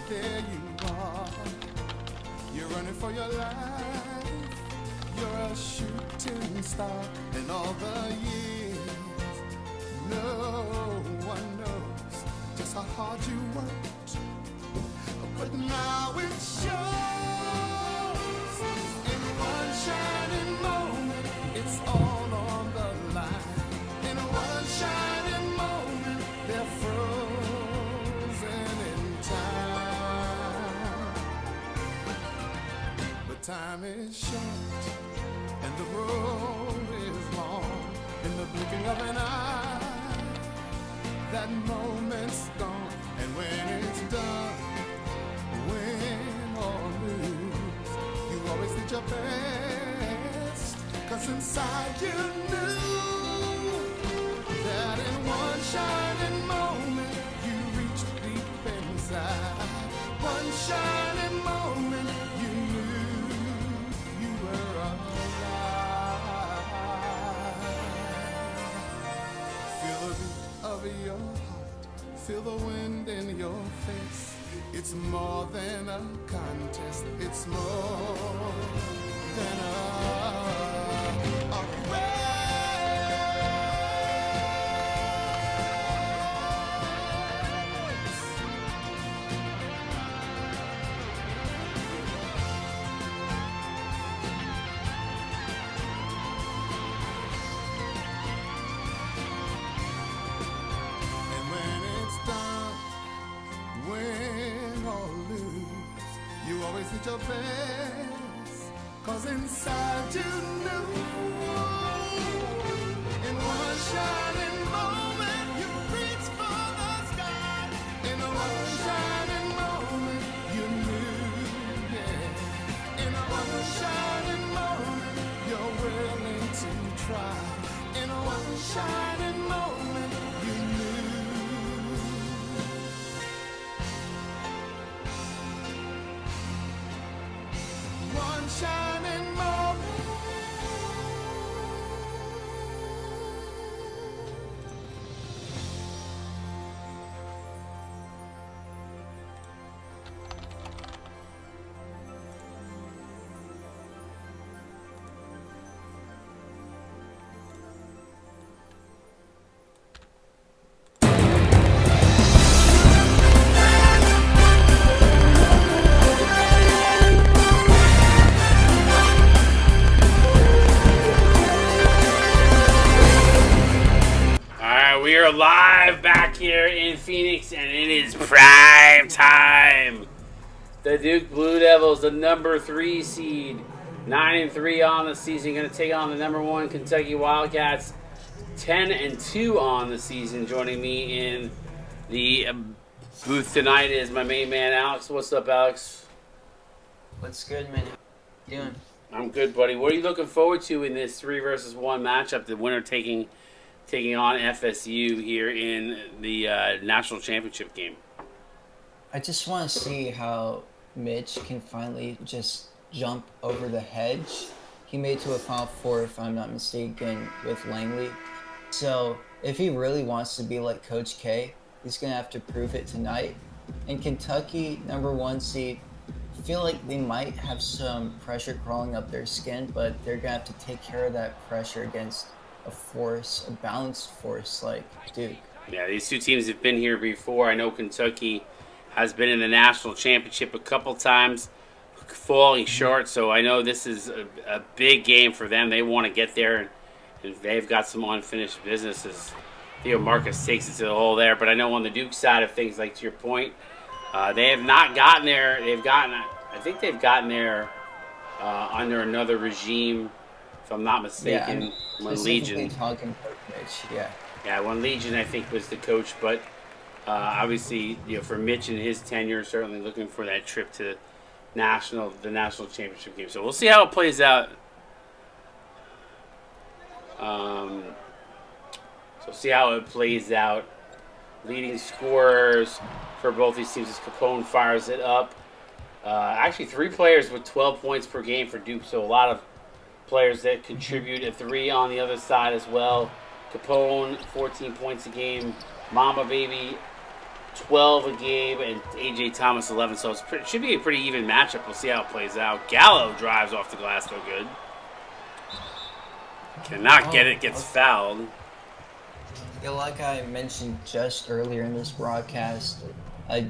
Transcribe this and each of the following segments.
there you are. You're running for your life. You're a shooting star. In all the years, no one knows just how hard you worked. But now it shows. In one shining moment, it's all on the line. In one shining moment, they're frozen in time. But time is short and the road is long. In the blinking of an eye, that moment's gone. And when it's done, win or lose, you always did your best. 'Cause inside you knew that in one shining moment you reached deep inside. One shining moment you knew you were alive. Feel the beat of your heart, feel the wind in your face. It's more than a contest, it's more than a race. And when it's done, win or lose, you always did your best. 'Cause inside you knew, in one shining moment you reached for the sky. In one shining moment you knew, yeah. In one shining moment you're willing to try. In one shining moment you knew. One shining moment. We are live back here in Phoenix, and it is prime time. The Duke Blue Devils, the number 3 seed, 9-3 on the season, going to take on the number 1 Kentucky Wildcats, 10-2 on the season. Joining me in the booth tonight is my main man, Alex. What's up, Alex? What's good, man? How you doing? I'm good, buddy. What are you looking forward to in this 3-versus-1 matchup? The winner taking on FSU here in the national championship game. I just want to see how Mitch can finally just jump over the hedge. He made it to a Final Four, if I'm not mistaken, with Langley. So if he really wants to be like Coach K, he's going to have to prove it tonight. And Kentucky, number 1 seed, I feel like they might have some pressure crawling up their skin, but they're going to have to take care of that pressure against a balanced force like Duke. Yeah, these two teams have been here before. I know Kentucky has been in the national championship a couple times, falling short, so I know this is a big game for them. They want to get there, and they've got some unfinished business as Theo Marcus takes it to the hole there. But I know on the Duke side of things, like to your point, they have not gotten there. I think they've gotten there under another regime, if I'm not mistaken, when Legion. Talking about Mitch, yeah, when Legion I think was the coach, but obviously, for Mitch and his tenure, certainly looking for that trip to the national championship game. So we'll see how it plays out. Leading scorers for both these teams as Capone fires it up. Actually, 3 players with 12 points per game for Duke, so a lot of players that contribute at 3 on the other side as well. Capone, 14 points a game. Mama Baby, 12 a game, and A.J. Thomas 11. So it should be a pretty even matchup. We'll see how it plays out. Gallo drives off the glass, no good. Cannot get it, gets fouled. Yeah, like I mentioned just earlier in this broadcast,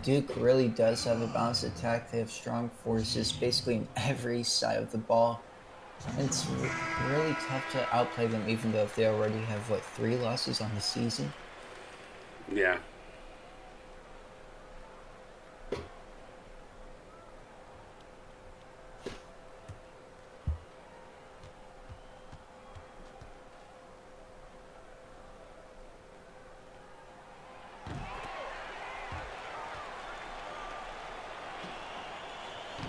Duke really does have a balanced attack. They have strong forces basically in every side of the ball. And it's really tough to outplay them, even though if they already have, 3 losses on the season? Yeah.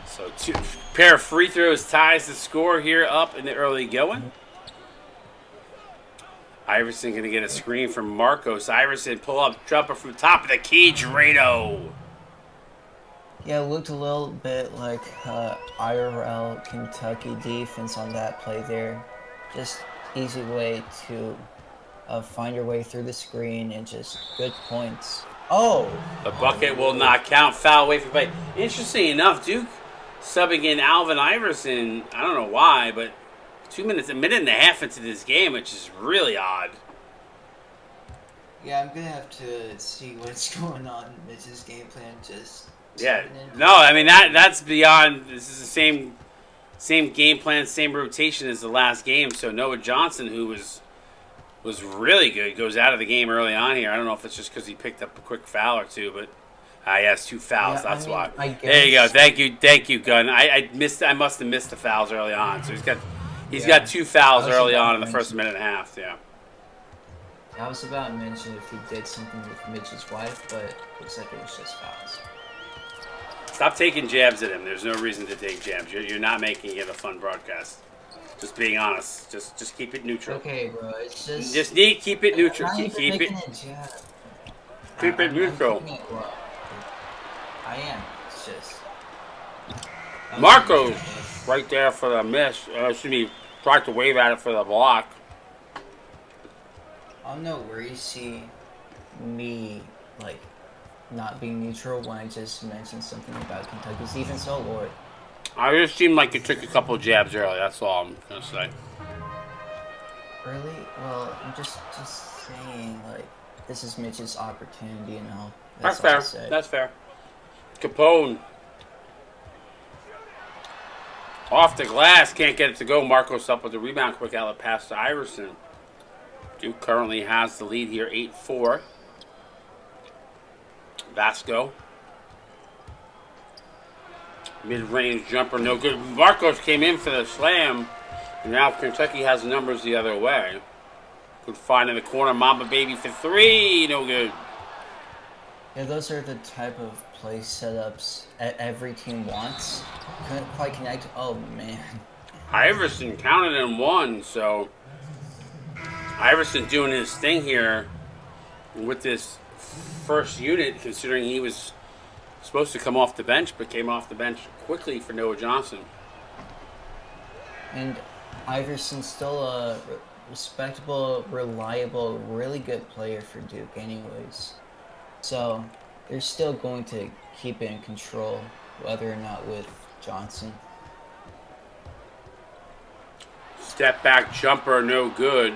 So two pair of free throws ties the score here up in the early going. Iverson going to get a screen from Marcos. Iverson pull up jumper from top of the key. Drano. Yeah, it looked a little bit like IRL Kentucky defense on that play there. Just easy way to find your way through the screen and just good points. Oh! The bucket will not count. Foul away from play. Interesting enough, Duke subbing in Alvin Iverson. I don't know why, but a minute and a half into this game, which is really odd. Yeah, I'm gonna have to see what's going on in Mitch's game plan. I mean that's beyond. This is the same game plan, same rotation as the last game. So Noah Johnson, who was really good, goes out of the game early on here. I don't know if it's just because he picked up a quick foul or two, but he has 2 fouls. Yeah, that's why. I guess. There you go. Thank you, Gunn. I must have missed the fouls early on. So he's got 2 fouls early on in the first minute and a half. Yeah. I was about to mention if he did something with Mitch's wife, but looks like it was just fouls. Stop taking jabs at him. There's no reason to take jabs. You're not making it a fun broadcast. Just being honest. Just keep it neutral. Okay, bro. It's just. Keep it neutral. I'm not Keep even it. making a jab. Keep it neutral. I am. It's just. Marcos right there for the miss. Tried to wave at it for the block. I don't know where you see me, not being neutral when I just mentioned something about Kentucky's defense. Oh, Lord. I just seemed like you took a couple jabs early. That's all I'm going to say. Really? Well, I'm just saying, this is Mitch's opportunity and all. That's fair. That's fair. Capone. Off the glass. Can't get it to go. Marcos up with the rebound. Quick outlet pass to Iverson. Duke currently has the lead here, 8-4. Vasco. Mid-range jumper, no good. Marcos came in for the slam. And now Kentucky has the numbers the other way. Good find in the corner. Mamba Baby for 3. No good. Yeah, those are the type of play setups every team wants. Couldn't quite connect. Oh, man. Iverson counted in 1, so Iverson doing his thing here with this first unit, considering he was supposed to come off the bench, but came off the bench quickly for Noah Johnson. And Iverson's still a respectable, reliable, really good player for Duke anyways. So they're still going to keep it in control, whether or not with Johnson. Step back jumper, no good.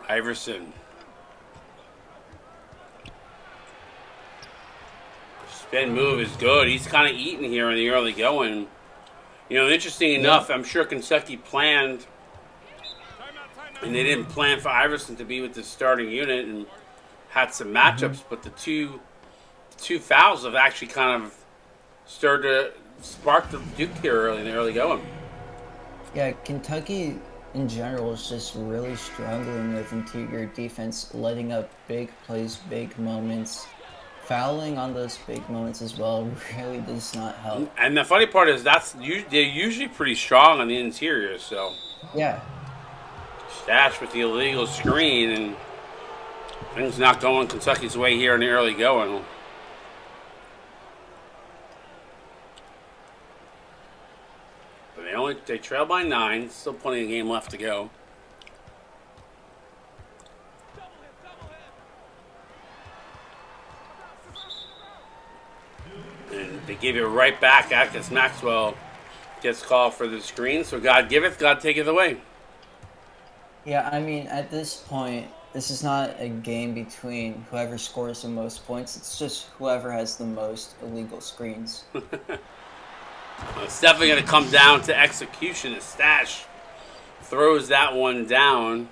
Iverson. Spin move is good. He's kind of eating here in the early going. Interesting enough, I'm sure Kentucky planned, and they didn't plan for Iverson to be with the starting unit and had some matchups, but the two fouls have actually kind of started to spark the Duke here early in the early going. Yeah, Kentucky in general is just really struggling with interior defense, letting up big plays, big moments. Fouling on those big moments as well really does not help. And the funny part is they're usually pretty strong on the interior, so. Yeah. Stash with the illegal screen, and things not going Kentucky's way here in the early going. But they only They trail by 9. Still plenty of game left to go. And they give it right back as Maxwell gets called for the screen. So God giveth, God taketh away. Yeah, I mean, at this point, this is not a game between whoever scores the most points. It's just whoever has the most illegal screens. It's definitely going to come down to execution. The Stash throws that one down.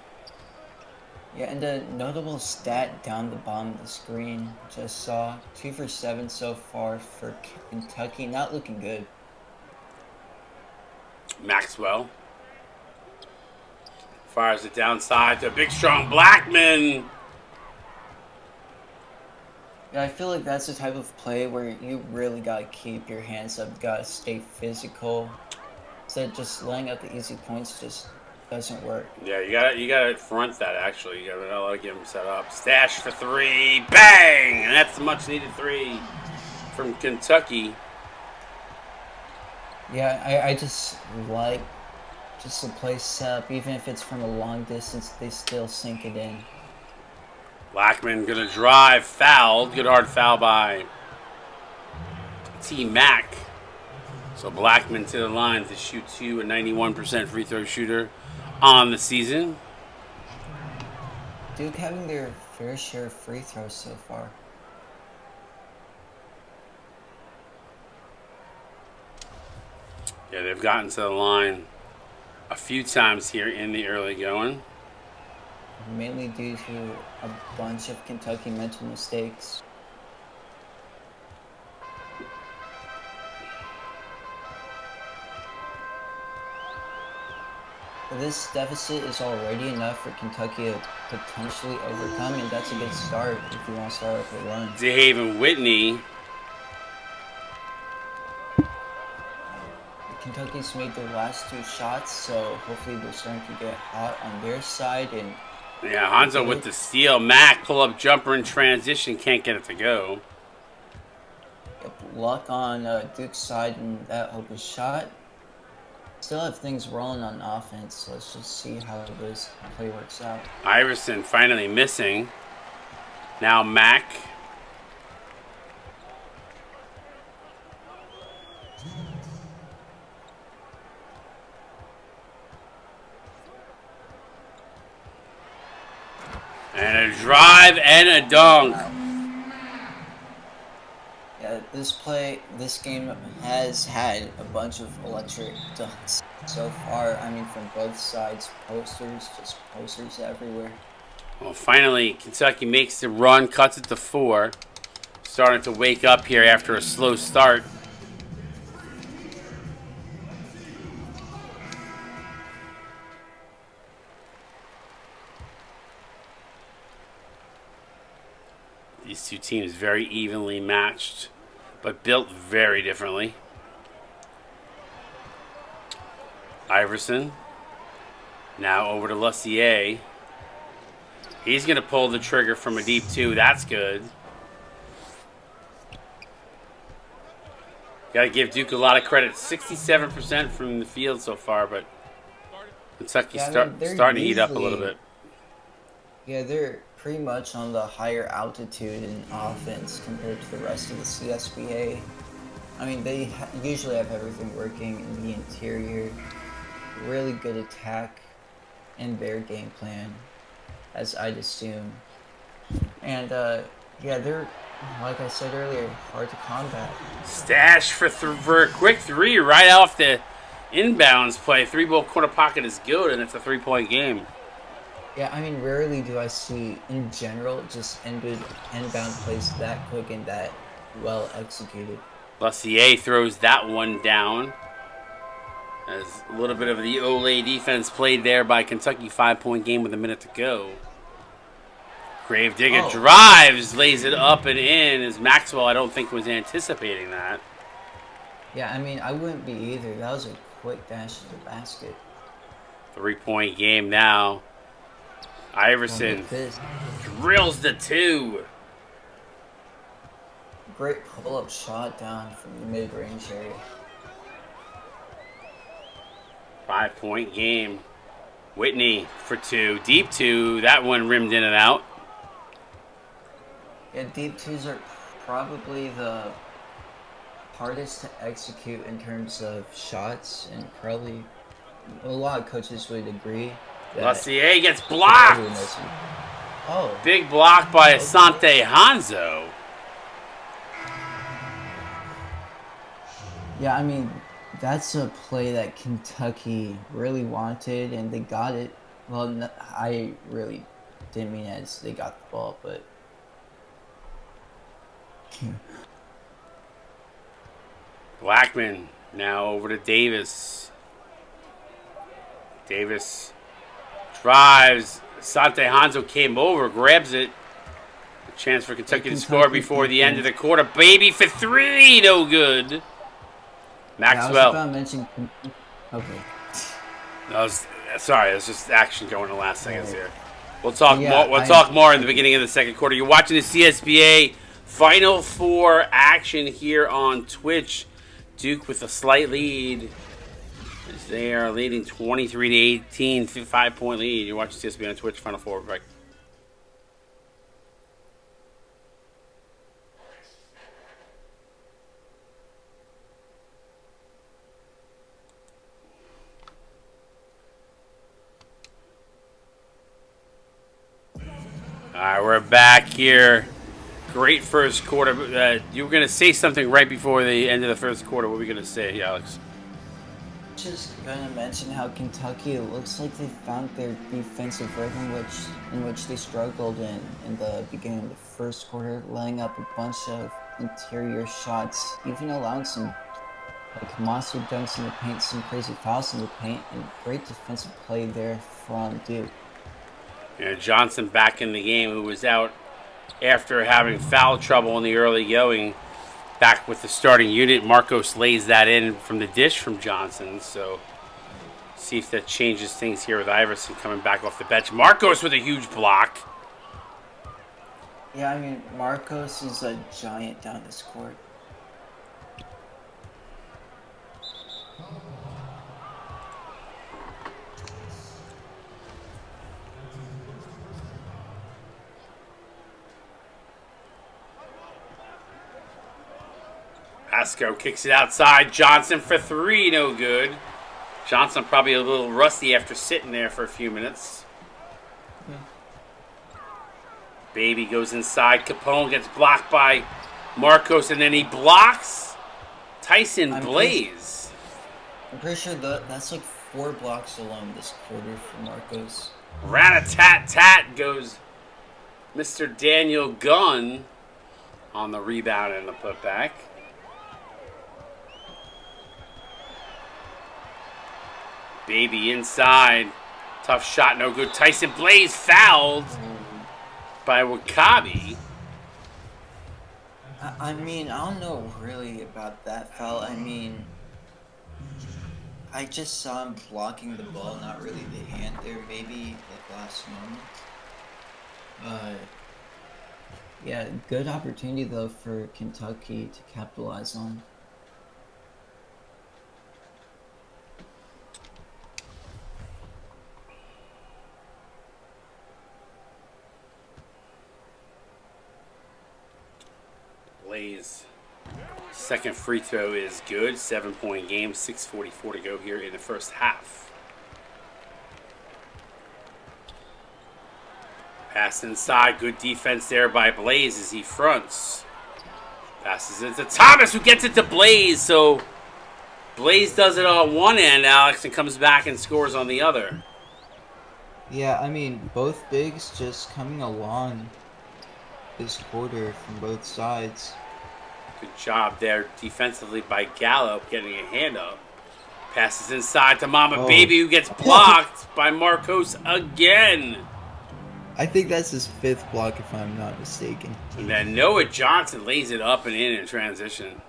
Yeah, and a notable stat down the bottom of the screen, just saw 2 for 7 so far for Kentucky. Not looking good. Maxwell fires it downside to a big, strong Blackman. Yeah, I feel like that's the type of play where you really gotta keep your hands up, gotta stay physical. Instead of just laying out the easy points just doesn't work. Yeah, you gotta front that actually. You gotta let get him set up. Stash for 3, bang! And that's the much needed 3 from Kentucky. Yeah, I just like just the play set up, even if it's from a long distance, they still sink it in. Blackman gonna drive, fouled. Good hard foul by T Mac. So Blackman to the line to shoot 2, a 91% free throw shooter on the season. Duke having their fair share of free throws so far. Yeah, they've gotten to the line a few times here in the early going. Mainly due to a bunch of Kentucky mental mistakes. This deficit is already enough for Kentucky to potentially overcome, and that's a good start if you want to start off a run. DeHaven Whitney. Kentucky's made their last 2 shots, so hopefully they're starting to get hot on their side. And yeah, Hanzo with the steal. Mac pull up jumper in transition, can't get it to go. Yep, luck on Duke's side in that open shot. Still have things rolling on offense, so let's just see how this play works out. Iverson finally missing. Now Mac. And a drive and a dunk. Yeah, this game has had a bunch of electric dunks so far. I mean, from both sides, just posters everywhere. Well, finally, Kentucky makes the run, cuts it to 4. Starting to wake up here after a slow start. These two teams very evenly matched, but built very differently. Iverson. Now over to Lussier. He's going to pull the trigger from a deep 2. That's good. Got to give Duke a lot of credit. 67% from the field so far, but Kentucky's starting to heat up a little bit. Yeah, they're pretty much on the higher altitude in offense compared to the rest of the CSBA. I mean, they usually have everything working in the interior. Really good attack in their game plan, as I'd assume. And, yeah, they're, like I said earlier, hard to combat. Stash for a quick 3 right off the inbounds play. 3-ball corner pocket is good, and it's a 3-point game. Yeah, I mean, rarely do I see, in general, just inbound plays that quick and that well executed. Lussier throws that one down. As a little bit of the Olay defense played there by Kentucky. 5-point game with a minute to go. Gravedigger drives, lays it up and in. As Maxwell, I don't think, was anticipating that. Yeah, I mean, I wouldn't be either. That was a quick dash to the basket. 3-point game now. Iverson drills the 2. Great pull-up shot down from the mid-range area. 5-point game. Whitney for 2. Deep 2. That one rimmed in and out. Yeah, deep twos are probably the hardest to execute in terms of shots, and probably a lot of coaches would agree. Lussier gets blocked. Oh. Big block by Asante Hanzo. Yeah, I mean, that's a play that Kentucky really wanted, and they got it. Well, I really didn't mean as they got the ball, but... Blackman now over to Davis. Davis drives. Asante Hanzo came over, grabs it. A chance for Kentucky to score before the end of the quarter. Baby for 3, no good. Maxwell. Yeah, I was about to mention. Okay. Sorry, there's just action going in the last seconds here. We'll talk Yeah, more. We'll talk more in the beginning of the second quarter. You're watching the CSBA Final Four action here on Twitch. Duke with a slight lead. As they are leading 23-18, 5-point lead. You're watching CSBA on Twitch. Final Four. Right. All right, we're back here. Great first quarter. You were going to say something right before the end of the first quarter. What were we going to say, Alex? Just going to mention how Kentucky, it looks like they found their defensive rhythm, in which they struggled in the beginning of the first quarter, laying up a bunch of interior shots, even allowing some monster dunks in the paint, some crazy fouls in the paint, and great defensive play there from Duke. Yeah, Johnson back in the game, who was out after having foul trouble in the early going, back with the starting unit. Marcos lays that in from the dish from Johnson. So see if that changes things here with Iverson coming back off the bench. Marcos with a huge block. Yeah, I mean, Marcos is a giant down this court. Pasco kicks it outside. Johnson for 3, no good. Johnson probably a little rusty after sitting there for a few minutes. Baby goes inside. Capone gets blocked by Marcos, and then he blocks Tyson Blaze. I'm pretty sure that's like 4 blocks alone this quarter for Marcos. Rat-a-tat-tat goes Mr. Daniel Gunn on the rebound and the putback. Baby inside. Tough shot, no good. Tyson Blaze fouled by Wakabi. I mean, I don't know really about that foul. I mean, I just saw him blocking the ball, not really the hand there. Maybe like last moment. Yeah, good opportunity though for Kentucky to capitalize on. Blaze. Second free throw is good. 7-point game. 6:44 to go here in the first half. Pass inside. Good defense there by Blaze as he fronts. Passes it to Thomas, who gets it to Blaze. So Blaze does it on one end, Alex, and comes back and scores on the other. Yeah, I mean, both bigs just coming along this quarter from both sides. Good job there defensively by Gallo, getting a hand up. Passes inside to Mama Baby, who gets blocked by Marcos again. I think that's his 5th block, if I'm not mistaken. And then Noah Johnson lays it up and in transition.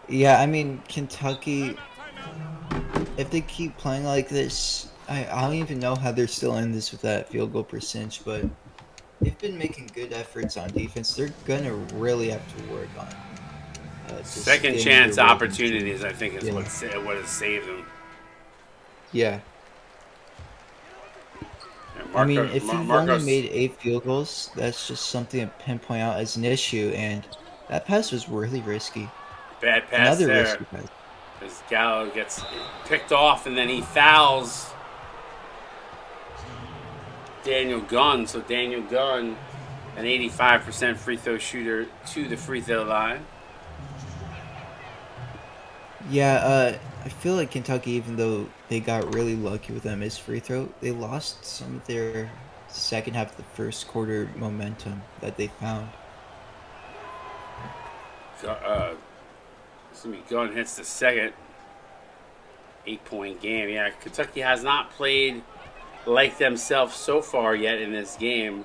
Yeah, I mean, Kentucky, if they keep playing like this, I don't even know how they're still in this with that field goal percentage, but they've been making good efforts on defense. They're going to really have to work on Just Second getting chance their way opportunities, I think, is Yeah. what has saved them. Yeah. And I mean, if you've only Marcos, made 8 field goals, that's just something to pinpoint out as an issue, and that pass was really risky. bad pass Another there. risky pass. As Gallo gets picked off, and then he fouls Daniel Gunn. So Daniel Gunn, an 85% free throw shooter, to the free throw line. Yeah, I feel like Kentucky, even though they got really lucky with that missed free throw, they lost some of their second half of the first quarter momentum that they found. Gunn hits the second 8-point game. Yeah, Kentucky has not played like themselves so far yet in this game.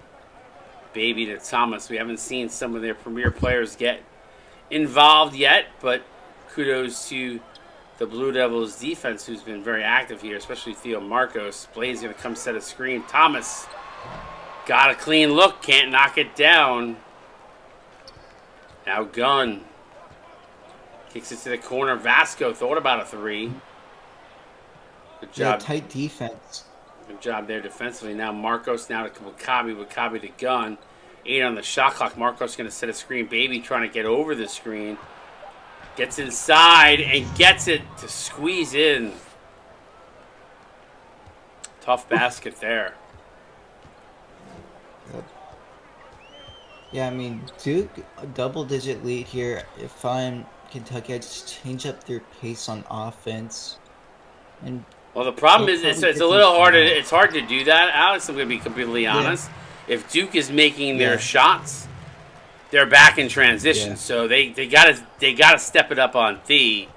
Baby to Thomas. We haven't seen some of their premier players get involved yet, but kudos to the Blue Devils defense, who's been very active here, especially Theo Marcos. Blaze going to come set a screen. Thomas got a clean look, can't knock it down. Now Gunn kicks it to the corner. Vasco thought about a three. Good Yeah, job. tight defense. Good job there defensively. Now Marcos now to Wakabi. Wakabi to Gunn. 8 on the shot clock. Marcos going to set a screen. Baby trying to get over the screen. Gets inside and gets it to squeeze in. Tough basket there. Yeah, I mean, Duke, a double-digit lead here. If I'm Kentucky, I'd just change up their pace on offense. And Well, the problem they'll is it's probably a get little these hard. down. It's hard to do that, Alex. I'm going to be completely honest. If Duke is making their Yeah. shots, they're back in transition. Yeah. So they gotta step it up on Thee,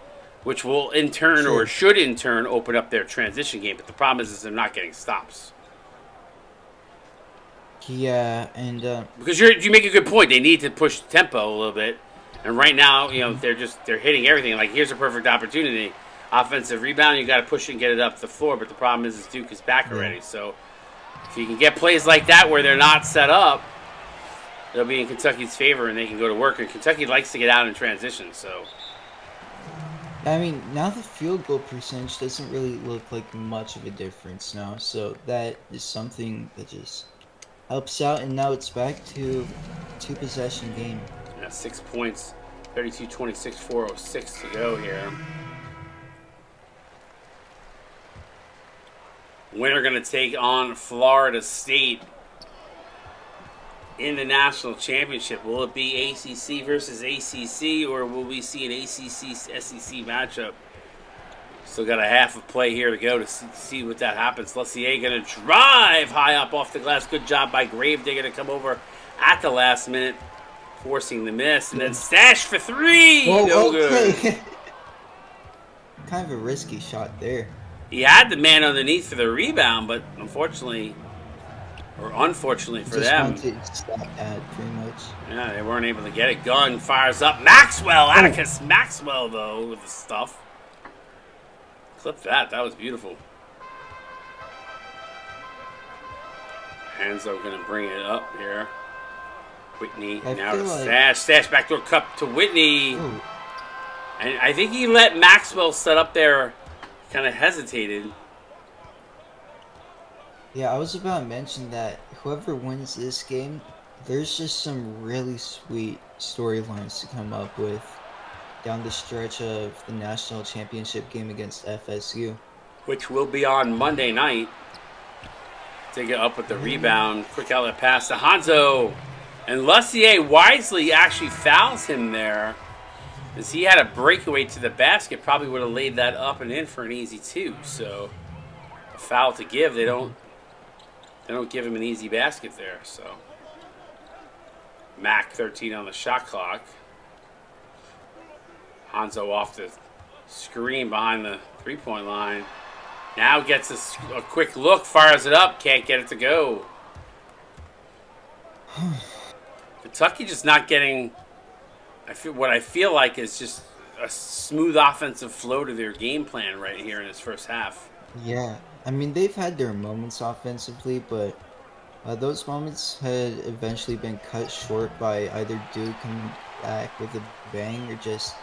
which will in turn or Sure. should in turn open up their transition game. But the problem is they're not getting stops. Yeah, and Because you make a good point. They need to push the tempo a little bit. And right now, they're hitting everything. Like, here's a perfect opportunity. Offensive rebound, you got to push it and get it up the floor. But the problem is Duke is back already. So if you can get plays like that where they're not set up, it'll be in Kentucky's favor and they can go to work. And Kentucky likes to get out in transition. So I mean, now the field goal percentage doesn't really look like much of a difference now. So that is something that just helps out. And now it's back to 2-possession game. yeah, 6 points, 32-26, 4:06 to go here. Winner going to take on Florida State in the national championship. Will it be ACC versus ACC, or will we see an ACC-SEC matchup? Still got a half of play here to go to see what that happens. Lussier going to drive high up off the glass. Good job by Gravedigger to come over at the last minute, forcing the miss. And then Stash for three. No good. Kind of a risky shot there. He had the man underneath for the rebound, but unfortunately for Just them, wanted to stop that, pretty much. yeah, they weren't able to get it. Gunn fires up. Maxwell, Atticus Maxwell, though, with the stuff. Clip that. That was beautiful. Hanzo going to bring it up here. Whitney I now to feel like- Stash. Stash backdoor cup to Whitney. Ooh. And I think he let Maxwell set up there. Kind of hesitated. Yeah, I was about to mention that whoever wins this game, there's just some really sweet storylines to come up with down the stretch of the national championship game against FSU. Which will be on Monday night. Take it up with the rebound. Quick outlet pass to Hanzo. And Lussier wisely actually fouls him there. As he had a breakaway to the basket, probably would have laid that up and in for an easy two. So a foul to give. They don't give him an easy basket there. So Mac 13 on the shot clock. Hanzo off the screen behind the three-point line. Now gets a quick look, fires it up, can't get it to go. Kentucky just not getting what I feel like is just a smooth offensive flow to their game plan right here in this first half. Yeah, I mean, they've had their moments offensively, but those moments had eventually been cut short by either Duke and back with a bang or just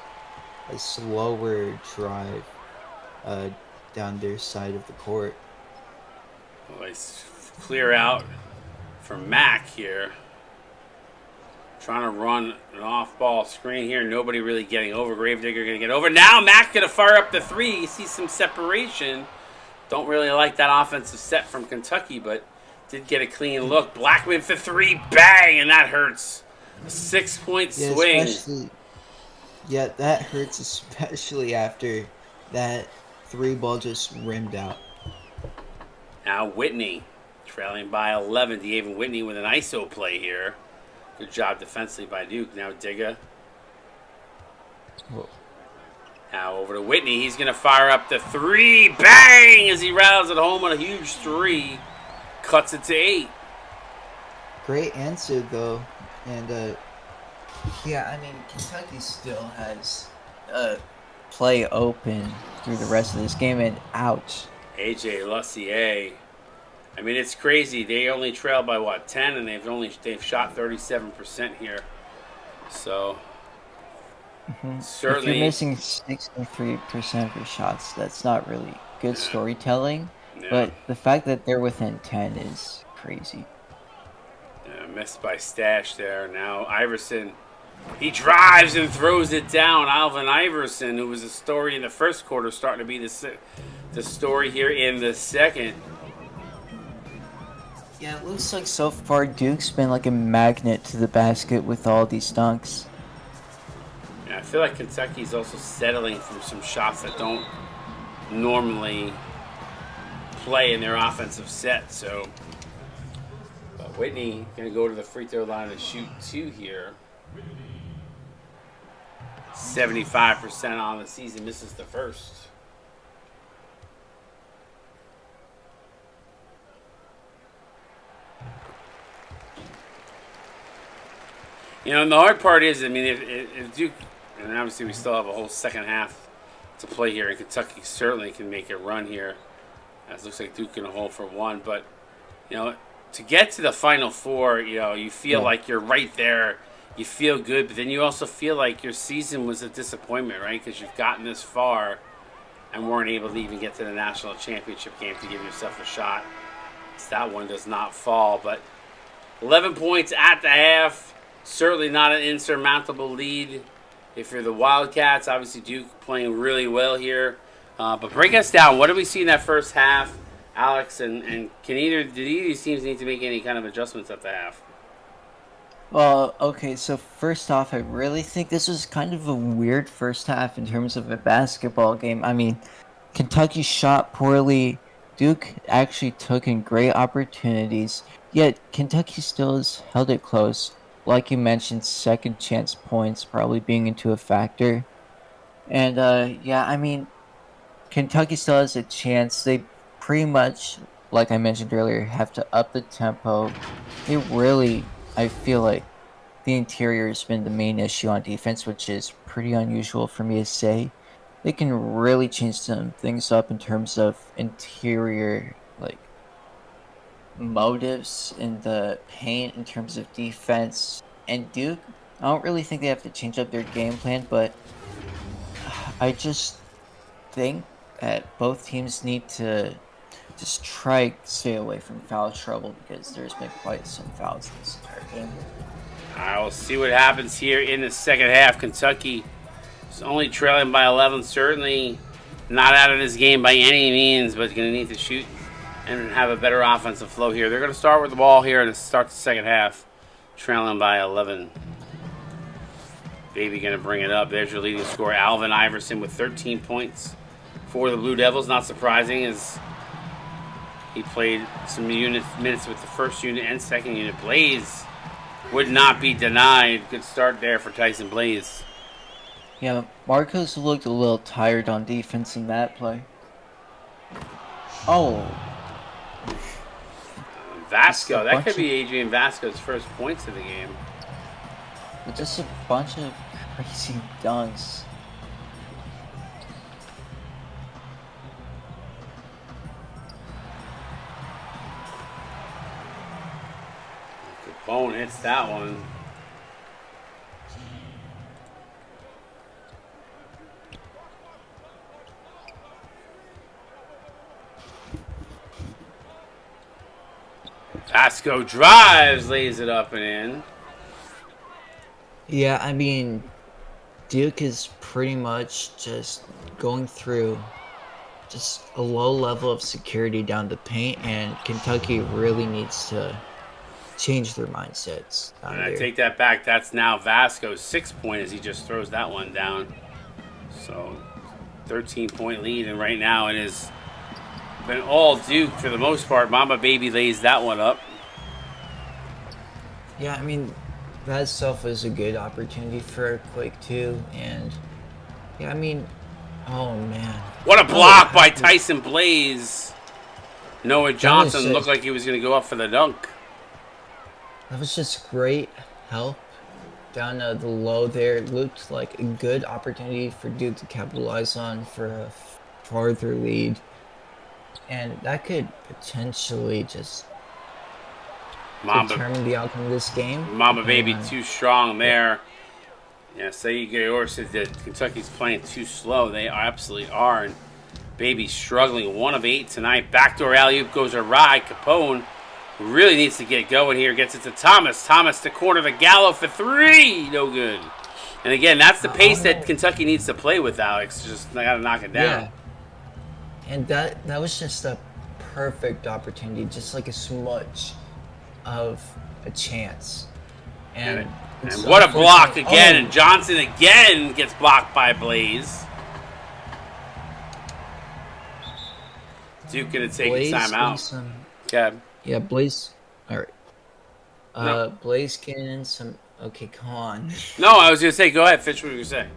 a slower drive uh, down their side of the court. Nice clear out for Mack here. Trying to run an off-ball screen here. Nobody really getting over. Gravedigger going to get over. Now Mack going to fire up the three. You see some separation. Don't really like that offensive set from Kentucky, but did get a clean look. Blackman for three. Bang! And that hurts. A 6-point swing. Yeah, that hurts, especially after that three ball just rimmed out. Now Whitney trailing by 11. D'Aven Whitney with an ISO play here. Good job defensively by Duke. Now Digga. Whoa. Now over to Whitney. He's going to fire up the three. Bang! As he rattles it home on a huge three. Cuts it to 8. Great answer, though. And, yeah, I mean, Kentucky still has play open through the rest of this game. And ouch. AJ Lussier. I mean, it's crazy. They only trail by what, 10, and they've shot 37% here. So certainly, if you're missing 63% of your shots, that's not really good storytelling. Yeah. But the fact that they're within 10 is crazy. Yeah, missed by Stash there. Now Iverson, he drives and throws it down. Alvin Iverson, who was a story in the first quarter, starting to be the story here in the second. Yeah, it looks like so far Duke's been like a magnet to the basket with all these dunks. Yeah, I feel like Kentucky's also settling for some shots that don't normally play in their offensive set. So Whitney going to go to the free throw line and shoot 2 here. 75% on the season, misses the first. You know, and the hard part is, I mean, if Duke, and obviously we still have a whole second half to play here, and Kentucky certainly can make a run here. As it looks like Duke can hold for 1, but, you know, to get to the Final Four, you know, you feel like you're right there. You feel good, but then you also feel like your season was a disappointment, right? Because you've gotten this far and weren't able to even get to the national championship game to give yourself a shot. So that one does not fall, but 11 points at the half. Certainly not an insurmountable lead if you're the Wildcats. Obviously, Duke playing really well here. But break us down. What did we see in that first half, Alex? And did either of these teams need to make any kind of adjustments at the half? Well, okay, so first off, I really think this was kind of a weird first half in terms of a basketball game. I mean, Kentucky shot poorly. Duke actually took in great opportunities, yet Kentucky still has held it close. Like you mentioned, second chance points probably being into a factor. And, yeah, I mean, Kentucky still has a chance. They pretty much, like I mentioned earlier, have to up the tempo. They really, I feel like the interior has been the main issue on defense, which is pretty unusual for me to say. They can really change some things up in terms of interior, like, motives in the paint in terms of defense. And Duke, I don't really think they have to change up their game plan, but I just think that both teams need to just try to stay away from foul trouble because there's been quite some fouls this entire game. We'll see what happens here in the second half. Kentucky is only trailing by 11. Certainly not out of this game by any means, but going to need to shoot and have a better offensive flow here. They're going to start with the ball here and start the second half, trailing by 11. Baby going to bring it up. There's your leading scorer, Alvin Iverson, with 13 points for the Blue Devils. Not surprising, as he played some minutes with the first unit and second unit. Blaze would not be denied. Good start there for Tyson Blaze. Yeah, Marcos looked a little tired on defense in that play. Oh. Vasco, that could be Adrian Vasco's first points of the game. Just a bunch of crazy dunks. Capone hits that one. Vasco drives, lays it up and in. Yeah, I mean, Duke is pretty much just going through just a low level of security down the paint, and Kentucky really needs to change their mindsets down And I there. take that back. That's now Vasco's 6-point as he just throws that one down. So 13-point lead, and right now it has been all Duke for the most part. Mama Baby lays that one up. Yeah, I mean, that itself was a good opportunity for a quick two, and yeah, I mean, oh man. What a block by that was- Tyson Blaze. Noah Johnson looked like he was going to go up for the dunk. That was just great help down the low there. It looked like a good opportunity for Duke to capitalize on for a farther lead. And that could potentially just determine the outcome of this game. Mama Baby too strong there. Yeah, Saeed Gayor said that Kentucky's playing too slow. They absolutely are. And Baby's struggling. 1 of 8 tonight. Backdoor alley-oop goes awry. Capone really needs to get going here. Gets it to Thomas. Thomas to corner to Gallo for 3. No good. And again, that's the pace that Kentucky needs to play with, Alex. Just got to knock it down. Yeah. And that was just a perfect opportunity. Just like a smudge of a chance. And what a block again. And Johnson again gets blocked by Blaze. Duke going to take a timeout. Okay. Yeah, Blaze. All right. Blaze getting in some. Okay, come on. No, I was going to say, go ahead. Finish what you were going to say.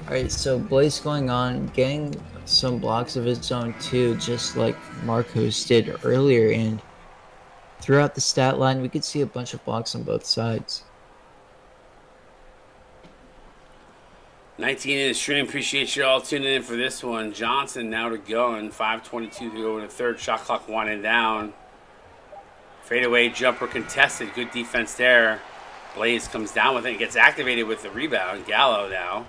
All right, so Blaze going on, getting some blocks of his own too, just like Marcos did earlier. And throughout the stat line, we could see a bunch of blocks on both sides. 19 in the stream. Appreciate you all tuning in for this one. Johnson now to go, and 5:22 to go in the third. Shot clock winding down. Fadeaway jumper contested. Good defense there. Blaze comes down with it and gets activated with the rebound. Gallo now.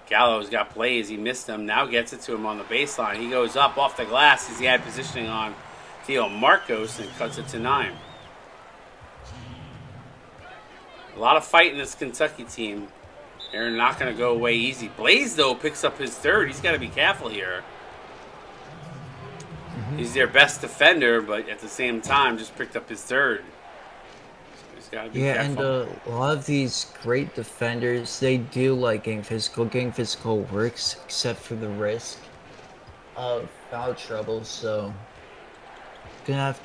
Gallo's got Blaze. He missed him. Now gets it to him on the baseline. He goes up off the glass as he had positioning on Theo Marcos and cuts it to 9. A lot of fight in this Kentucky team. They're not going to go away easy. Blaze, though, picks up his third. He's got to be careful here. He's their best defender, but at the same time, just picked up his third. So he's got to be careful. And a lot of these great defenders, they do like getting physical. Getting physical works, except for the risk of foul trouble. So, they're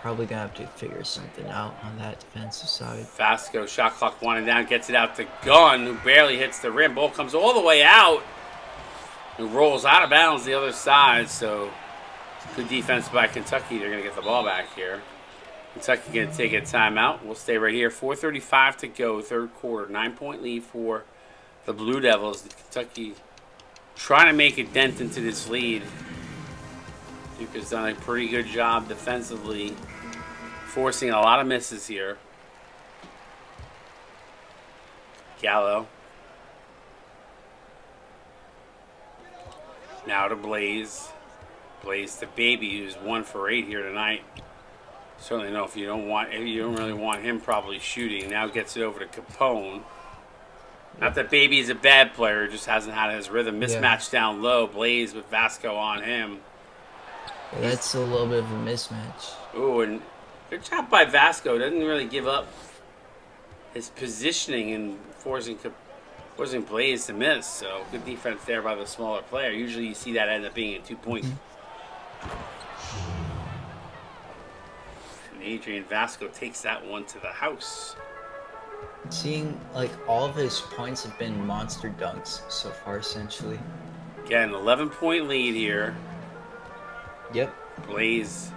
probably gonna have to figure something out on that defensive side. Vasco, shot clock winding down, gets it out to Gunn, who barely hits the rim. Ball comes all the way out. Who rolls out of bounds the other side. So, good defense by Kentucky. They're going to get the ball back here. Kentucky going to take a timeout. We'll stay right here. 4:35 to go, third quarter. 9-point lead for the Blue Devils. Kentucky trying to make a dent into this lead. Duke has done a pretty good job defensively, forcing a lot of misses here. Gallo. Now to Blaze. Blaze to Baby, who's 1 for 8 here tonight. Certainly know if you don't really want him probably shooting. Now gets it over to Capone. Not that Baby is a bad player, just hasn't had his rhythm. Mismatch down low. Blaze with Vasco on him. Yeah, that's a little bit of a mismatch. Ooh, and good job by Vasco. Doesn't really give up his positioning and forcing Blaze to miss. So good defense there by the smaller player. Usually you see that end up being a 2-point. And Adrian Vasco takes that one to the house. Seeing like all of his points have been monster dunks so far, essentially. Again, 11-point lead here. Yep. Blaze,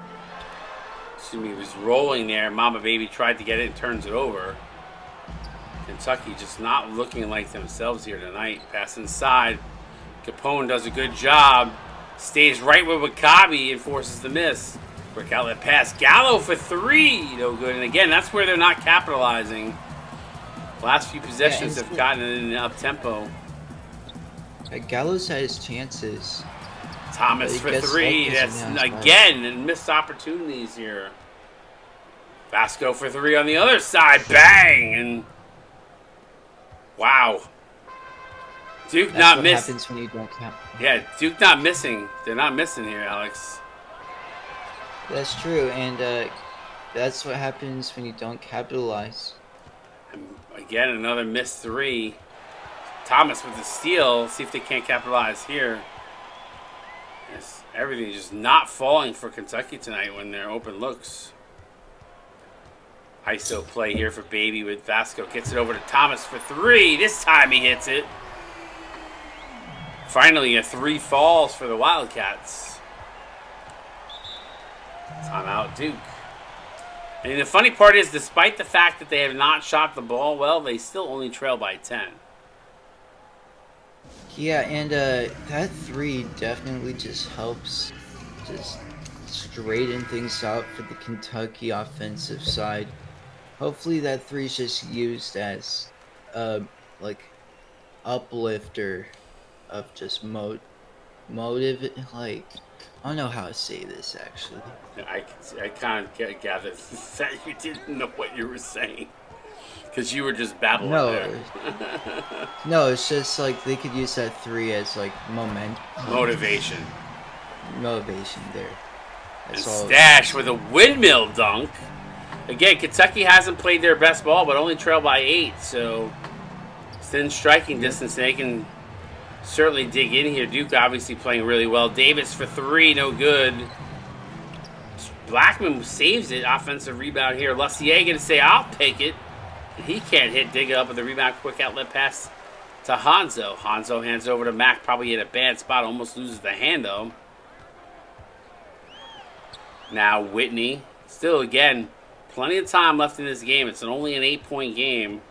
was rolling there. Mama Baby tried to get it and turns it over. Kentucky just not looking like themselves here tonight. Pass inside. Capone does a good job. Stays right with Wakabi and forces the miss. Quick outlet pass. Gallo for 3. No good. And again, that's where they're not capitalizing. Last few possessions have gotten in an up-tempo. Gallo's had his chances Thomas for gets three. focused That's on the outside. again and missed opportunities here. Vasco for three on the other side. Bang! And wow. Duke That's not what missed. happens when you don't count. Yeah, Duke not missing. They're not missing here, Alex. That's true, and that's what happens when you don't capitalize. And again, another missed three. Thomas with the steal. See if they can't capitalize here. Yes, everything just not falling for Kentucky tonight when they're open looks. ISO play here for Baby with Vasco. Gets it over to Thomas for three. This time he hits it. Finally, a three falls for the Wildcats. Timeout, Duke. And the funny part is, despite the fact that they have not shot the ball well, they still only trail by 10. Yeah, and that three definitely just helps just straighten things out for the Kentucky offensive side. Hopefully that three is just used as like uplifter of just motive, like I don't know how to say this actually. I kind of gathered that you didn't know what you were saying because you were just babbling there. No, it's just like they could use that three as like Motivation. motivation there. And That's all. Stash with a windmill dunk. Again, Kentucky hasn't played their best ball, but only trail by 8, so within striking distance, they can certainly dig in here. Duke obviously playing really well. Davis for three, no good. Blackman saves it. Offensive rebound here. Lussier going to say, I'll take it. He can't hit. Dig it up with the rebound. Quick outlet pass to Hanzo. Hanzo hands over to Mack. Probably in a bad spot. Almost loses the hand, though. Now Whitney. Still, again, plenty of time left in this game. It's only an 8-point game.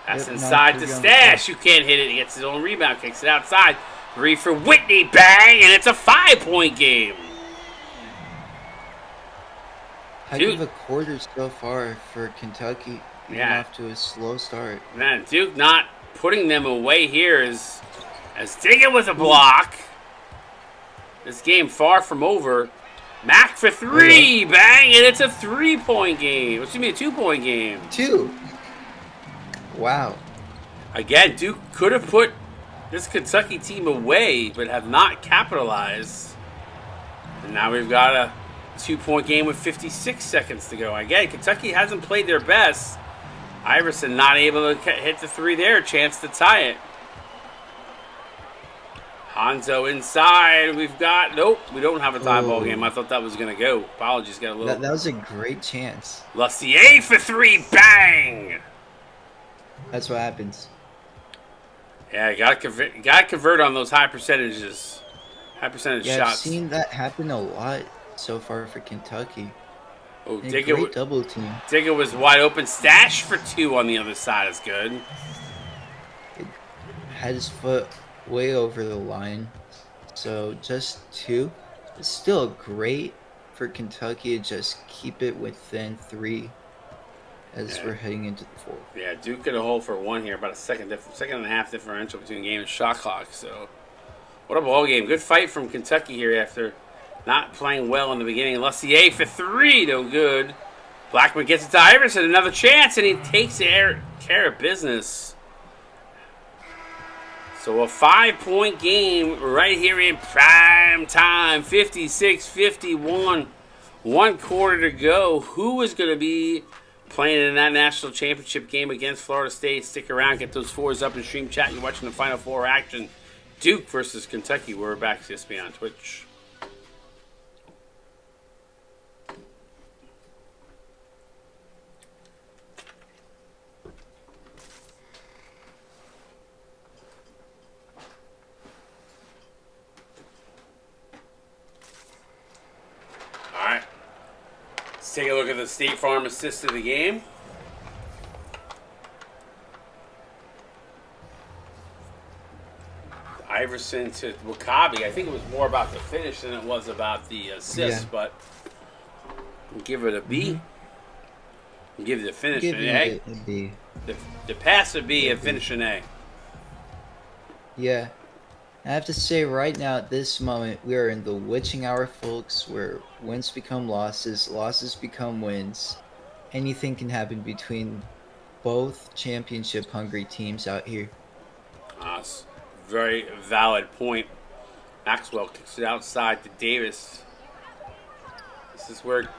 That's inside to Stash. You can't hit it. He gets his own rebound. Kicks it outside. Three for Whitney. Bang! And it's a 5-point game. Heck of a quarter so far for Kentucky. Yeah. Off to a slow start. Man, Duke not putting them away here as Diggin with a block. This game far from over. Mack for three. Okay. Bang! And it's a 3-point game. Excuse me, a 2-point game. 2. Wow. Again, Duke could have put this Kentucky team away, but have not capitalized. And now we've got a 2-point game with 56 seconds to go. Again, Kentucky hasn't played their best. Iverson not able to hit the three there. Chance to tie it. Hanzo inside. We've got... Nope, we don't have a tie ball game. I thought that was going to go. Apologies, got a little... That was a great chance. Lussier for three. Bang! That's what happens. Yeah, got to convert on those high percentages. High percentage shots. I've seen that happen a lot so far for Kentucky. Oh, great double team. Digger was wide open. Stash for 2 on the other side is good. It had his foot way over the line. So just 2. It's still great for Kentucky to just keep it within 3 as we're heading into the 4th. Yeah, Duke got a hole for 1 here. About a second and a half differential between game and shot clock. So what a ball game. Good fight from Kentucky here after not playing well in the beginning. Lussier for 3, no good. Blackman gets it to Iverson, another chance, and he takes care of business. So a 5-point game right here in prime time, 56-51. 1 quarter to go. Who is going to be playing in that national championship game against Florida State? Stick around, get those 4s up in stream chat. You're watching the Final Four action. Duke versus Kentucky. We're back to Csba on Twitch. Alright, let's take a look at the State Farm assist of the game. Iverson to Wakabi. I think it was more about the finish than it was about the assist, but we'll give it a B. We'll give the finish an A. A B. The pass a B and finish an A. Yeah. I have to say, right now at this moment, we are in the witching hour, folks, where wins become losses, losses become wins. Anything can happen between both championship hungry teams out here. That's a very valid point. Maxwell kicks it outside to Davis. This is where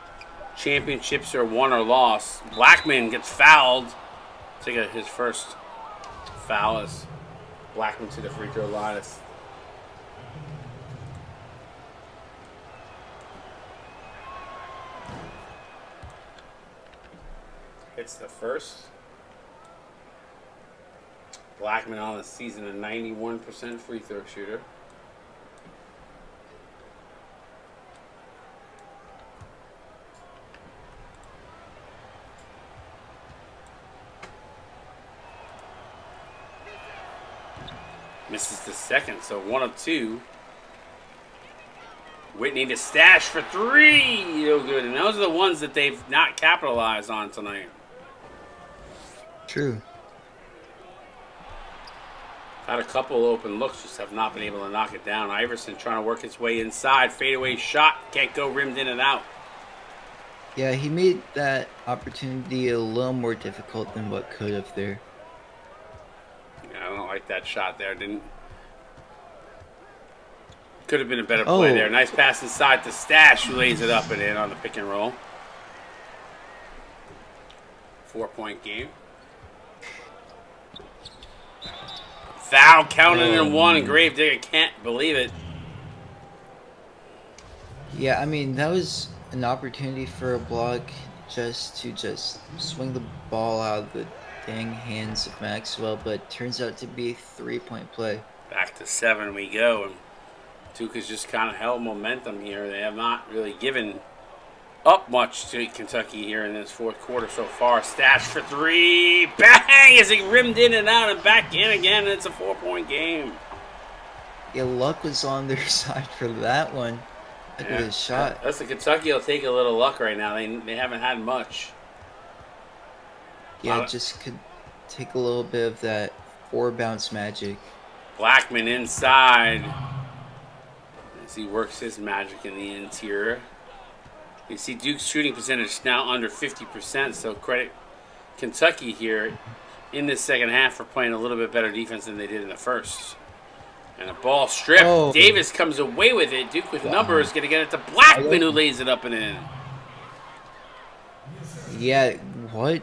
championships are won or lost. Blackman gets fouled. Take his first foul as Blackman to the free throw line. Hits the first. Blackman on the season, a 91% free throw shooter. Misses the second, so 1 of 2. Whitney to stash for 3. No good. And those are the ones that they've not capitalized on tonight. True. Had a couple open looks, just have not been able to knock it down. Iverson trying to work his way inside. Fadeaway shot. Can't go, rimmed in and out. Yeah, he made that opportunity a little more difficult than what could have there. Yeah, I don't like that shot there. Could have been a better play there. Nice pass inside to Stash, who lays it up and in on the pick and roll. 4-point game. Foul counted in 1, and Gravedigger can't believe it. Yeah, I mean, that was an opportunity for a block just to swing the ball out of the dang hands of Maxwell, but turns out to be a 3-point play. Back to 7 we go, and Duke has just kind of held momentum here. They have not really given up much to Kentucky here in this fourth quarter so far. Stash for 3. Bang! As he rimmed in and out and back in again. It's a 4-point game. Yeah, luck was on their side for that one. Look at his shot. That's the Kentucky will take a little luck right now. They haven't had much. Yeah, just could take a little bit of that 4-bounce magic. Blackman inside as he works his magic in the interior. You see Duke's shooting percentage now under 50%, so credit Kentucky here in this second half for playing a little bit better defense than they did in the first. And a ball stripped. Oh. Davis comes away with it. Duke with numbers, going to get it to Blackman, who lays it up and in. Yeah, what?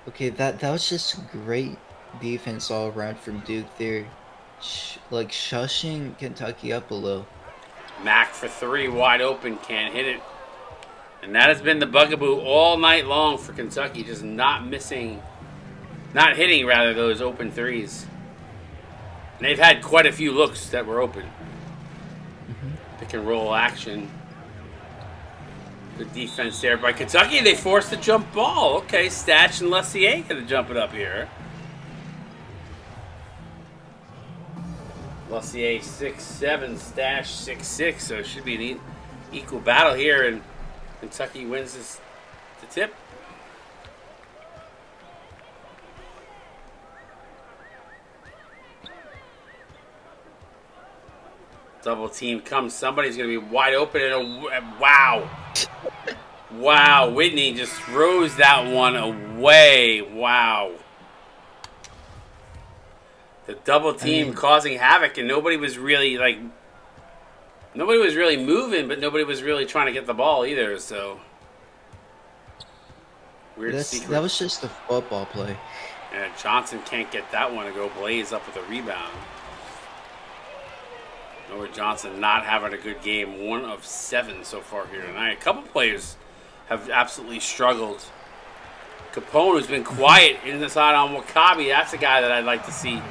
Okay, that was just great defense all around from Duke there. Shushing Kentucky up a little. Mack for 3, wide open, can't hit it. And that has been the bugaboo all night long for Kentucky, just not hitting those open threes. And they've had quite a few looks that were open. Pick and roll action. Good defense there by Kentucky. They forced the jump ball. Okay, Statch and Lussier going to jump it up here. Lussier 6'7", Stash 6'6", so it should be an equal battle here, and Kentucky wins the tip. Double team comes. Somebody's going to be wide open. And wow. Wow. Whitney just throws that one away. Wow. The double team causing havoc, and nobody was really moving, but nobody was really trying to get the ball either. So weird. That was just a football play. Yeah, Johnson can't get that one to go blaze up with a rebound. Noah Johnson not having a good game. 1 of 7 so far here tonight. A couple players have absolutely struggled. Capone, who's been quiet inside on Wakabi, that's a guy that I'd like to see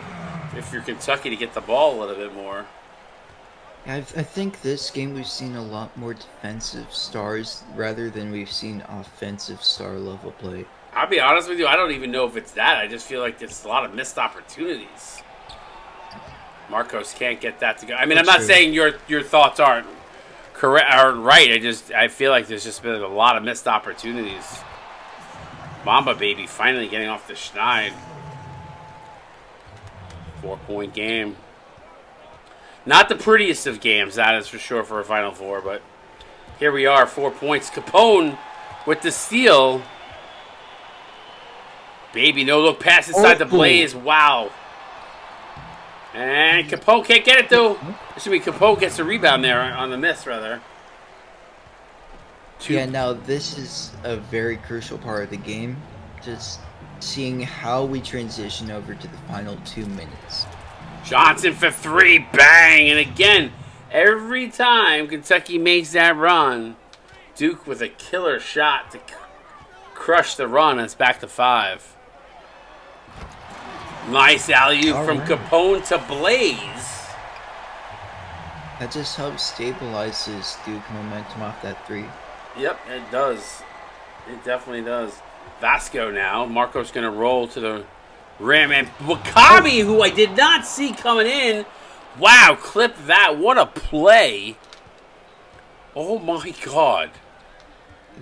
if you're Kentucky to get the ball a little bit more. I think this game we've seen a lot more defensive stars rather than we've seen offensive star level play. I'll be honest with you, I don't even know if it's that. I just feel like there's a lot of missed opportunities. Marcos can't get that to go. I mean, I'm not saying your thoughts aren't right. I feel like there's just been a lot of missed opportunities. Mamba baby finally getting off the schneid. 4-point game. Not the prettiest of games, that is for sure, for a Final Four, but here we are, 4 points. Capone with the steal. Baby, no look pass inside the Blaze. Wow. And Capone can't get it, though. Excuse me, Capone gets the rebound there on the miss, rather. Yeah, now this is a very crucial part of the game. Just seeing how we transition over to the final 2 minutes. Johnson for 3, bang! And again, every time Kentucky makes that run, Duke with a killer shot to crush the run. It's back to 5. Nice alley-oop from Capone to Blaze. That just helps stabilize this Duke momentum off that 3. Yep, it does. It definitely does. Vasco now. Marco's going to roll to the rim. And Wakabi, who I did not see coming in. Wow, clip that. What a play. Oh, my God.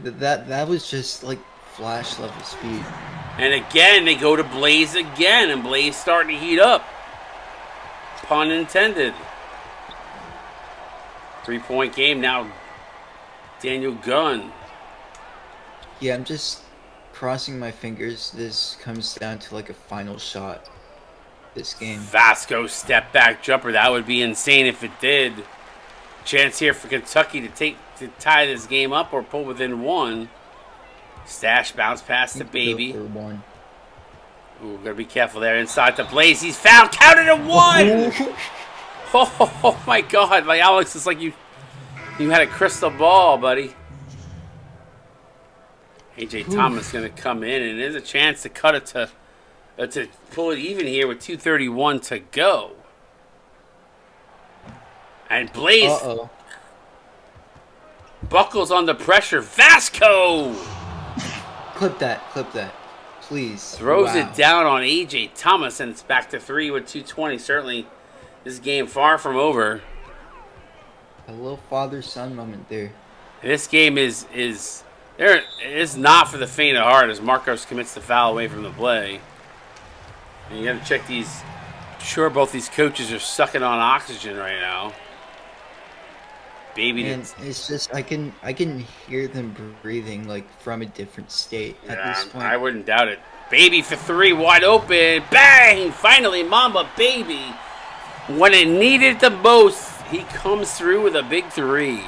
That was just like flash level speed. And again, they go to Blaze again. And Blaze starting to heat up. Pun intended. 3-point game now. Daniel Gunn. Yeah, I'm just crossing my fingers this comes down to like a final shot this game. Vasco step back jumper. That would be insane if it did. Chance here for Kentucky to tie this game up or pull within 1. Stash bounce pass to Baby. Go for 1. Ooh, gotta be careful there. Inside the Blaze. He's fouled. Counted to 1. Oh my God. Like Alex, it's like you had a crystal ball, buddy. A.J. Thomas going to come in, and there's a chance to cut it to pull it even here with 2:31 to go. And Blaze buckles under pressure. Vasco clip that, please. Throws it down on A.J. Thomas, and it's back to 3 with 2:20. Certainly, this game far from over. A little father-son moment there. This game is not for the faint of heart as Marcos commits the foul away from the play. And you got to check these. I'm sure both these coaches are sucking on oxygen right now. Baby, and it's just I can hear them breathing like from a different state at this point. I wouldn't doubt it. Baby for 3, wide open, bang! Finally, Mamba Baby. When it needed the most, he comes through with a big 3.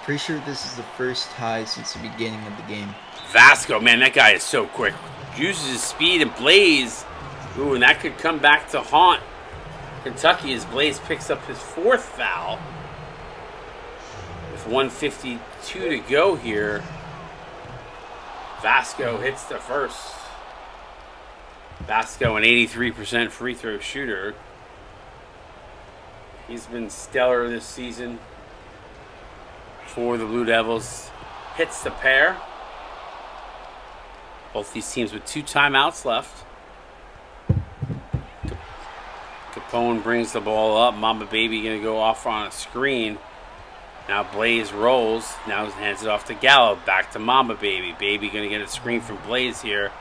Pretty sure this is the first tie since the beginning of the game. Vasco, man, that guy is so quick. Uses his speed and Blaze. Ooh, and that could come back to haunt Kentucky as Blaze picks up his 4th foul. With 1:52 to go here. Vasco hits the first. Vasco, an 83% free throw shooter. He's been stellar this season for the Blue Devils. Hits the pair. Both these teams with 2 timeouts left. Capone brings the ball up. Mamba Baby going to go off on a screen. Now Blaze rolls. Now hands it off to Gallo. Back to Mamba Baby. Baby going to get a screen from Blaze here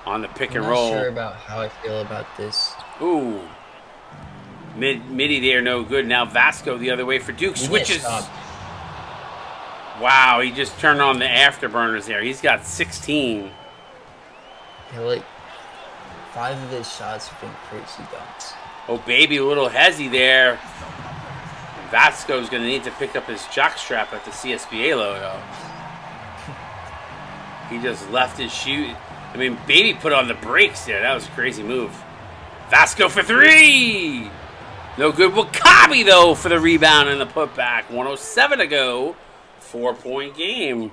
on the pick and roll. I'm not sure about how I feel about this. Ooh. Midi there, no good. Now Vasco the other way for Duke. Switches. Wow, he just turned on the afterburners there. He's got 16. Yeah, like 5 of his shots have been crazy dunks. Oh, Baby, a little hezzy there. Vasco's going to need to pick up his jockstrap at the CSBA logo. He just left his shoe. I mean, Baby put on the brakes there. That was a crazy move. Vasco for 3! No good. Wakabi, though, for the rebound and the putback. 1:07 to go. 4-point game.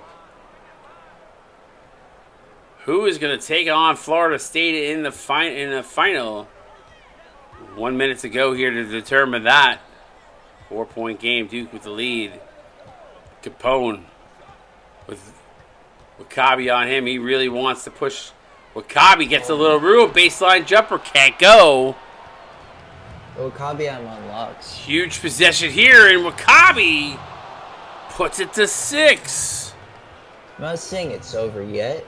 Who is going to take on Florida State in the final? 1 minute to go here to determine that. 4-point game. Duke with the lead. Capone with Wakabi on him. He really wants to push. Wakabi gets a little room. Baseline jumper. Can't go. Wakabi, I'm on locks. Huge possession here, and Wakabi puts it to 6. I'm not saying it's over yet.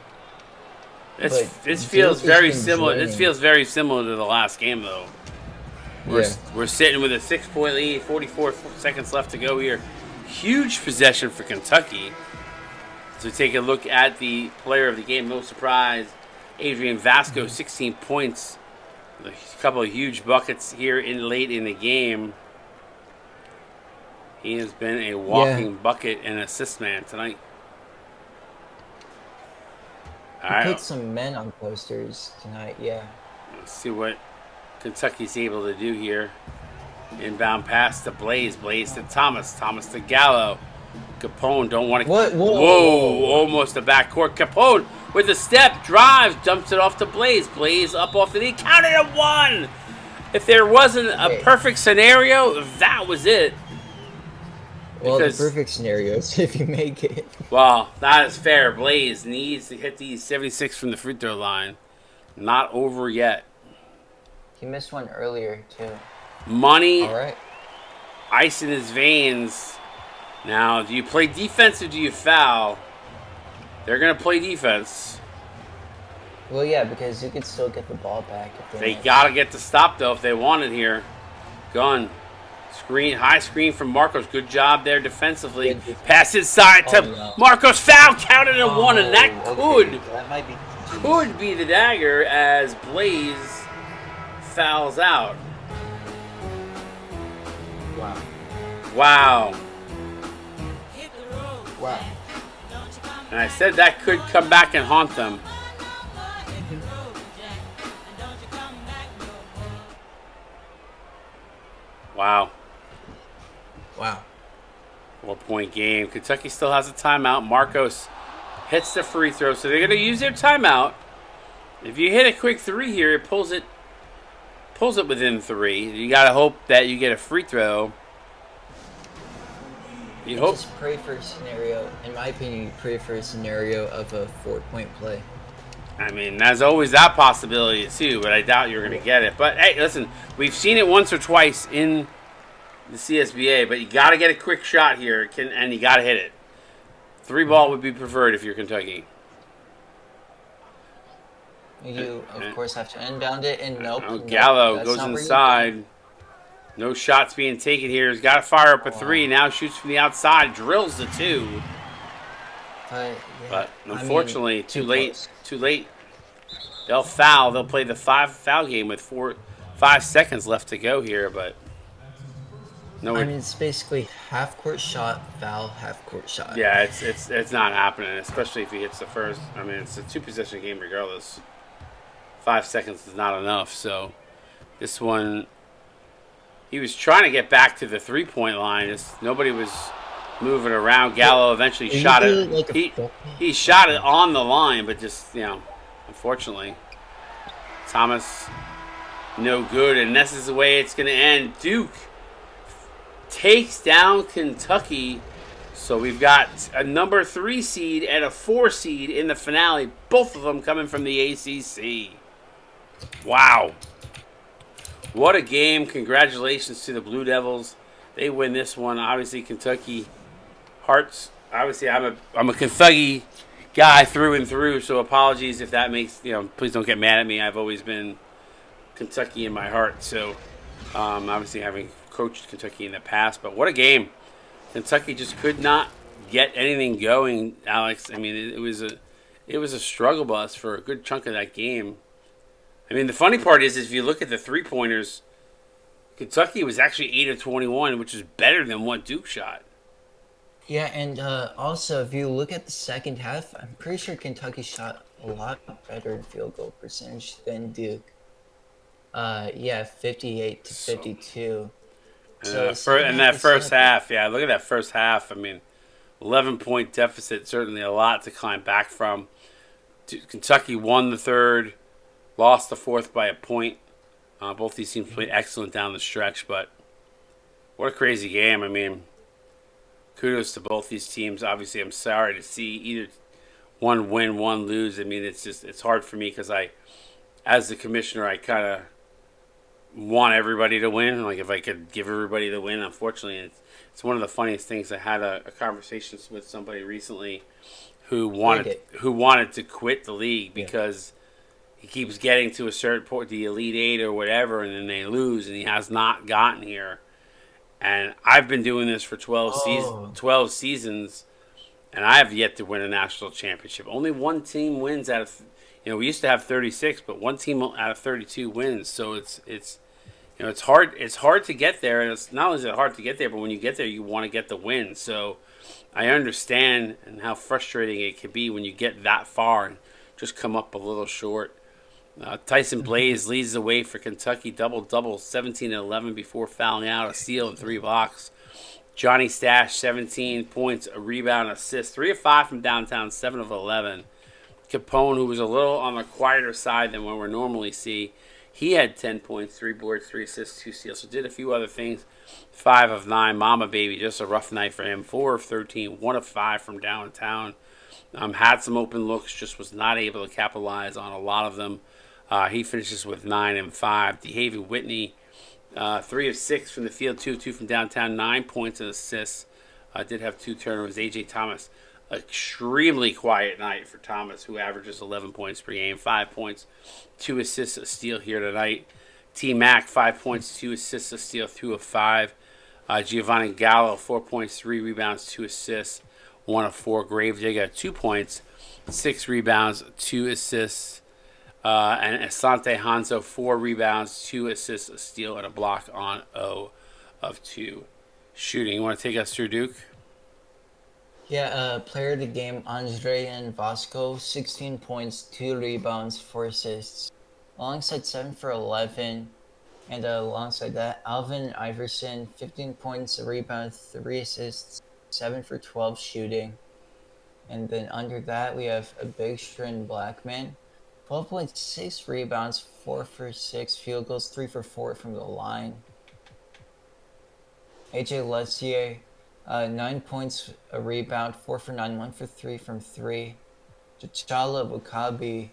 This feels very similar. This feels very similar to the last game, though. We're sitting with a 6-point lead, 44 seconds left to go here. Huge possession for Kentucky. So take a look at the player of the game. No surprise, Adrian Vasco, 16 points. A couple of huge buckets here late in the game. He has been a walking bucket and assist man tonight. All right. Put some men on posters tonight, yeah. Let's see what Kentucky's able to do here. Inbound pass to Blaze. Blaze to Thomas. Thomas to Gallo. Capone don't want to... Whoa. Almost a backcourt. Capone with a step. Drives. Dumps it off to Blaze. Blaze up off the knee. Counted at 1. If there wasn't a perfect scenario, that was it. Well, the perfect scenario is if you make it. Well, that is fair. Blaze needs to hit these 76 from the free throw line. Not over yet. He missed one earlier, too. Money. All right. Ice in his veins. Now, do you play defense or do you foul? They're going to play defense. Well, yeah, because you could still get the ball back. If they got to get the stop, though, if they want it here. Gun. Screen, high screen from Marcos. Good job there defensively. Pass inside to Marcos. Foul counted at 1, and that could be the dagger as Blaze fouls out. Wow. And I said that could come back and haunt them. Wow. 4-point game. Kentucky still has a timeout. Marcos hits the free throw, so they're going to use their timeout. If you hit a quick 3 here, it pulls it within 3. You got to hope that you get a free throw. You hope. Just pray for a scenario. In my opinion, you pray for a scenario of a 4-point play. I mean, there's always that possibility too, but I doubt you're going to get it. But hey, listen, we've seen it once or twice in the CSBA, but you got to get a quick shot here, and you got to hit it. 3-ball would be preferred if you're Kentucky. You, of course, have to inbound it, and nope. Gallo goes inside. No shots being taken here. He's got to fire up a 3. Now shoots from the outside. Drills the 2. But unfortunately, too late. Too late. They'll foul. They'll play the 5 game with 5 seconds left to go here, but... No, I mean, it's basically half-court shot, foul, half-court shot. Yeah, it's not happening, especially if he hits the first. I mean, it's a 2-possession game regardless. 5 seconds is not enough, so this one, he was trying to get back to the 3-point line. Nobody was moving around. Gallo eventually shot it. He shot it on the line, but just, unfortunately, Thomas, no good, and this is the way it's going to end. Duke takes down Kentucky. So we've got a number 3 seed and a 4 seed in the finale. Both of them coming from the ACC. Wow. What a game. Congratulations to the Blue Devils. They win this one. Obviously, Kentucky hearts. Obviously, I'm a Kentucky guy through and through. So apologies if that makes, please don't get mad at me. I've always been Kentucky in my heart. So obviously having coached Kentucky in the past, but what a game. Kentucky just could not get anything going, Alex. I mean, it was a struggle bus for a good chunk of that game. I mean, the funny part is if you look at the 3-pointers, Kentucky was actually 8 of 21, which is better than what Duke shot. Yeah, and also if you look at the second half, I'm pretty sure Kentucky shot a lot better in field goal percentage than Duke. 58 to 52. And that first half, look at that first half. I mean, 11-point deficit, certainly a lot to climb back from. Kentucky won the third, lost the fourth by a point. Both these teams played excellent down the stretch, but what a crazy game. I mean, kudos to both these teams. Obviously, I'm sorry to see either one win, one lose. I mean, it's hard for me because as the commissioner, I kind of want everybody to win. Like, if I could give everybody the win, unfortunately, it's one of the funniest things. I had a conversation with somebody recently who wanted to quit the league because he keeps getting to a certain point, the Elite Eight or whatever, and then they lose, and he has not gotten here. And I've been doing this for 12 seasons, and I have yet to win a national championship. Only one team wins out of, we used to have 36, but one team out of 32 wins. So it's hard. It's hard to get there, and it's not only is it hard to get there, but when you get there, you want to get the win. So I understand and how frustrating it can be when you get that far and just come up a little short. Tyson Blaze leads the way for Kentucky, double-double, 17 and 11 before fouling out, a steal and 3 blocks. Johnny Stash, 17 points, a rebound, assist, 3 of 5 from downtown, 7 of 11. Capone, who was a little on the quieter side than what we normally see, he had 10 points, 3 boards, 3 assists, 2 steals. So did a few other things. 5 of 9, Mama Baby, just a rough night for him. 4 of 13, 1 of 5 from downtown. Had some open looks, just was not able to capitalize on a lot of them. He finishes with 9 and 5. DeHaven Whitney, 3 of 6 from the field, 2 of 2 from downtown, 9 points and assists. Did have 2 turnovers. A.J. Thomas, extremely quiet night for Thomas, who averages 11 points per game, 5 points, 2 assists, a steal here tonight. T-Mac, 5 points, 2 assists, a steal, 2 of 5. Giovanni Gallo, 4 points, 3 rebounds, 2 assists, 1 of 4. Gravedigger, 2 points, 6 rebounds, 2 assists. And Asante Hanzo, 4 rebounds, 2 assists, a steal, and a block on 0 of 2 shooting. You want to take us through Duke? Yeah, player of the game, Andrean Vasco, 16 points, 2 rebounds, 4 assists. Alongside 7 for 11. And alongside that, Alvin Iverson, 15 points, a rebound, 3 assists, 7 for 12 shooting. And then under that, we have a Big Strin Blackman, 12.6 rebounds, 4 for 6 field goals, 3 for 4 from the line. AJ Lessier, 9 points, a rebound, 4 for 9, 1 for 3 from 3. T'Challa Bukabi,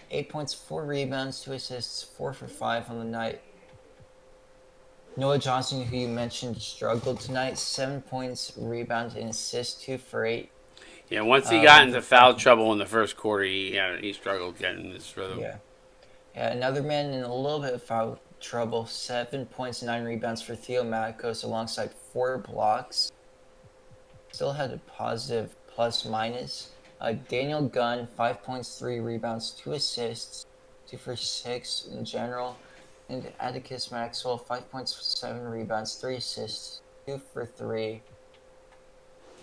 8 points, 4 rebounds, 2 assists, 4 for 5 on the night. Noah Johnson, who you mentioned, struggled tonight, 7 points, rebound, and assist, 2 for 8. Yeah, once he got into foul trouble in the first quarter, he struggled getting this rhythm. Yeah, another man in a little bit of foul trouble, 7 points, 9 rebounds for Theo Maticos alongside 4 blocks. Still had a positive plus-minus. Daniel Gunn, 5 points, 3 rebounds, 2 assists, 2 for 6 in general. And Atticus Maxwell, 5 points, 7 rebounds, 3 assists, 2 for 3.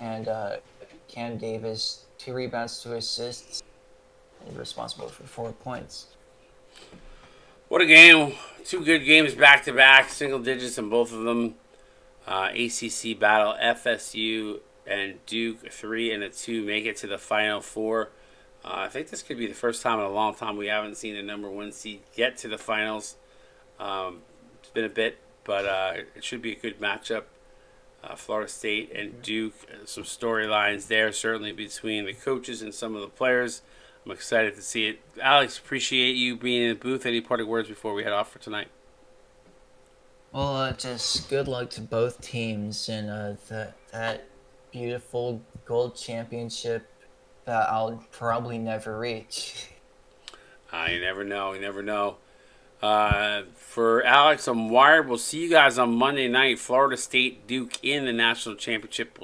And Cam Davis, 2 rebounds, 2 assists, and responsible for 4 points. What a game. 2 good games back-to-back, single digits in both of them. ACC battle, FSU and Duke, 3 and a 2 make it to the Final Four. I think this could be the first time in a long time we haven't seen a number 1 seed get to the finals. It's been a bit, but it should be a good matchup. Florida State and Duke, some storylines there, certainly between the coaches and some of the players. I'm excited to see it. Alex, appreciate you being in the booth. Any parting words before we head off for tonight? Well, just good luck to both teams and that beautiful gold championship that I'll probably never reach. You never know. You never know. For Alex, I'm Wired. We'll see you guys on Monday night. Florida State, Duke in the national championship.